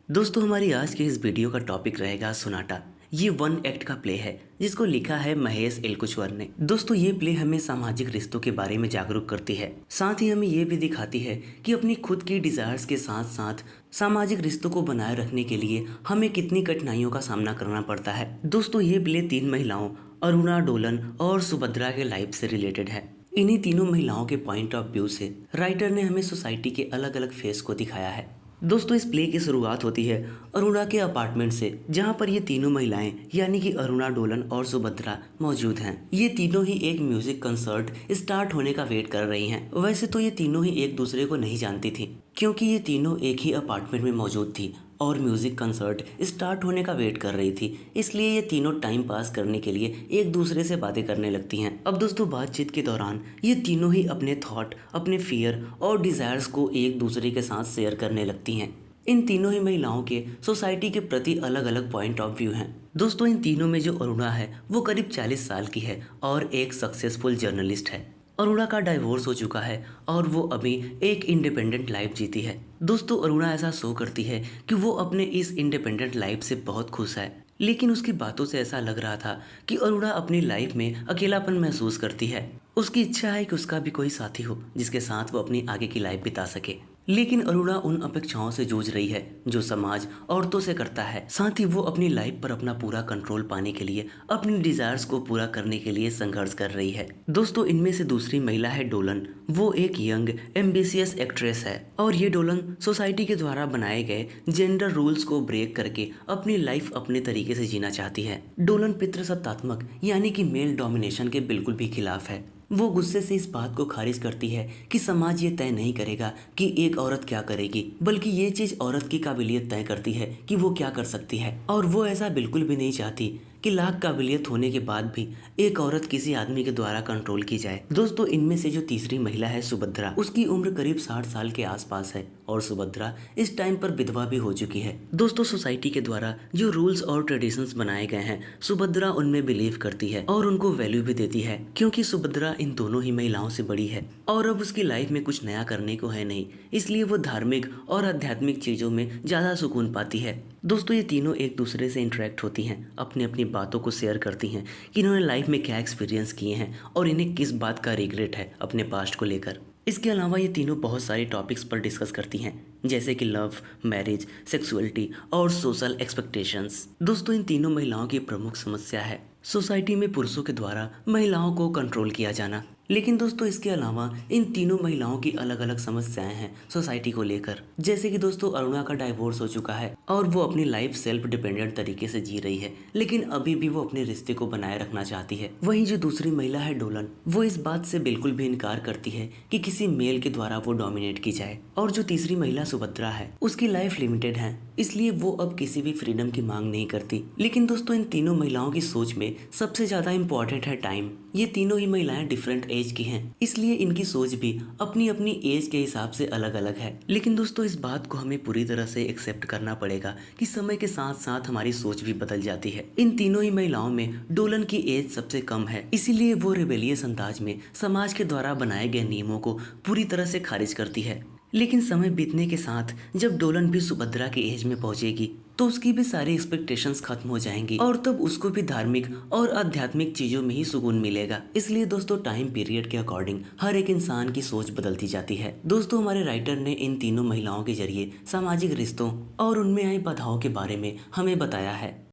दोस्तों हमारी आज के इस वीडियो का टॉपिक रहेगा सोनाटा। ये वन एक्ट का प्ले है जिसको लिखा है महेश एलकुचवर ने। दोस्तों ये प्ले हमें सामाजिक रिश्तों के बारे में जागरूक करती है, साथ ही हमें ये भी दिखाती है कि अपनी खुद की डिजायर्स के साथ साथ सामाजिक रिश्तों को बनाए रखने के लिए हमें कितनी कठिनाइयों का सामना करना पड़ता है। दोस्तों ये प्ले 3 महिलाओं अरुणा, डोलन और सुभद्रा के लाइफ से रिलेटेड है। इन्हीं तीनों महिलाओं के पॉइंट ऑफ व्यू से राइटर ने हमें सोसाइटी के अलग अलग फेस को दिखाया है। दोस्तों इस प्ले की शुरुआत होती है अरुणा के अपार्टमेंट से, जहां पर ये तीनों महिलाएं यानी कि अरुणा, डोलन और सुभद्रा मौजूद हैं। ये तीनों ही एक म्यूजिक कंसर्ट स्टार्ट होने का वेट कर रही हैं। वैसे तो ये तीनों ही एक दूसरे को नहीं जानती थी, क्योंकि ये तीनों एक ही अपार्टमेंट में मौजूद थी और म्यूजिक कंसर्ट स्टार्ट होने का वेट कर रही थी। इसलिए ये तीनों टाइम पास करने के लिए एक दूसरे से बातें करने लगती हैं। अब दोस्तों बातचीत के दौरान ये तीनों ही अपने थॉट, अपने फियर और डिजायर्स को एक दूसरे के साथ शेयर करने लगती हैं। इन तीनों ही महिलाओं के सोसाइटी के प्रति अलग अलग पॉइंट ऑफ व्यू हैं। दोस्तों इन तीनों में जो अरुणा है वो करीब 40 साल की है और एक सक्सेसफुल जर्नलिस्ट है। अरुणा का डाइवोर्स हो चुका है और वो अभी एक इंडिपेंडेंट लाइफ जीती है। दोस्तों अरुणा ऐसा शो करती है कि वो अपने इस इंडिपेंडेंट लाइफ से बहुत खुश है, लेकिन उसकी बातों से ऐसा लग रहा था कि अरुणा अपनी लाइफ में अकेलापन महसूस करती है। उसकी इच्छा है कि उसका भी कोई साथी हो जिसके साथ वो अपनी आगे की लाइफ बिता सके, लेकिन अरुणा उन अपेक्षाओं से जूझ रही है जो समाज औरतों से करता है। साथ ही वो अपनी लाइफ पर अपना पूरा कंट्रोल पाने के लिए, अपनी डिजायर्स को पूरा करने के लिए संघर्ष कर रही है। दोस्तों इनमें से दूसरी महिला है डोलन। वो एक यंग एम्बिशियस एक्ट्रेस है और ये डोलन सोसाइटी के द्वारा बनाए गए जेंडर रूल्स को ब्रेक करके अपनी लाइफ अपने तरीके से जीना चाहती है। डोलन पितृसत्तात्मक यानी कि मेल डोमिनेशन के बिल्कुल भी खिलाफ है। वो गुस्से से इस बात को खारिज करती है कि समाज ये तय नहीं करेगा कि एक औरत क्या करेगी, बल्कि ये चीज औरत की काबिलियत तय करती है कि वो क्या कर सकती है। और वो ऐसा बिल्कुल भी नहीं चाहती कि लाख काबिलियत होने के बाद भी एक औरत किसी आदमी के द्वारा कंट्रोल की जाए। दोस्तों इनमें से जो तीसरी महिला है सुभद्रा, उसकी उम्र करीब 60 साल के आसपास है और सुभद्रा इस टाइम पर विधवा भी हो चुकी है। दोस्तों सोसाइटी के द्वारा जो रूल्स और ट्रेडिशंस बनाए गए हैं, सुभद्रा उनमें बिलीव करती है और उनको वैल्यू भी देती है, क्योंकि सुभद्रा इन दोनों ही महिलाओं से बड़ी है और अब उसकी लाइफ में कुछ नया करने को है नहीं, इसलिए वो धार्मिक और आध्यात्मिक चीजों में ज्यादा सुकून पाती है। दोस्तों ये तीनों एक दूसरे से इंटरेक्ट होती हैं, अपनी अपनी बातों को शेयर करती हैं कि इन्होंने लाइफ में क्या एक्सपीरियंस किए हैं और इन्हें किस बात का रिग्रेट है अपने पास्ट को लेकर। इसके अलावा ये तीनों बहुत सारे टॉपिक्स पर डिस्कस करती हैं, जैसे कि लव, मैरिज, सेक्सुअलिटी और सोशल एक्सपेक्टेशंस। दोस्तों इन तीनों महिलाओं की प्रमुख समस्या है सोसाइटी में पुरुषों के द्वारा महिलाओं को कंट्रोल किया जाना। लेकिन दोस्तों इसके अलावा इन तीनों महिलाओं की अलग अलग समस्याएं हैं सोसाइटी को लेकर, जैसे कि दोस्तों अरुणा का डाइवोर्स हो चुका है और वो अपनी लाइफ सेल्फ डिपेंडेंट तरीके से जी रही है, लेकिन अभी भी वो अपने रिश्ते को बनाए रखना चाहती है। वहीं जो दूसरी महिला है डोलन, वो इस बात से बिल्कुल भी इनकार करती है कि किसी मेल के द्वारा वो डोमिनेट की जाए। और जो तीसरी महिला सुभद्रा है, उसकी लाइफ लिमिटेड है, इसलिए वो अब किसी भी फ्रीडम की मांग नहीं करती। लेकिन दोस्तों इन तीनों महिलाओं की सोच में सबसे ज्यादा इम्पोर्टेंट है टाइम। ये तीनों ही महिलाएं डिफरेंट एज की हैं, इसलिए इनकी सोच भी अपनी अपनी एज के हिसाब से अलग अलग है। लेकिन दोस्तों इस बात को हमें पूरी तरह से एक्सेप्ट करना पड़ेगा कि समय के साथ साथ हमारी सोच भी बदल जाती है। इन तीनों ही महिलाओं में डोलन की एज सबसे कम है, इसीलिए वो रिबेलियस अंदाज में समाज के द्वारा बनाए गए नियमों को पूरी तरह से खारिज करती है। लेकिन समय बीतने के साथ जब डोलन भी सुभद्रा की एज में पहुंचेगी तो उसकी भी सारी एक्सपेक्टेशंस खत्म हो जाएंगी और तब उसको भी धार्मिक और आध्यात्मिक चीजों में ही सुकून मिलेगा। इसलिए दोस्तों टाइम पीरियड के अकॉर्डिंग हर एक इंसान की सोच बदलती जाती है। दोस्तों हमारे राइटर ने इन तीनों महिलाओं के जरिए सामाजिक रिश्तों और उनमें आई बाधाओं के बारे में हमें बताया है।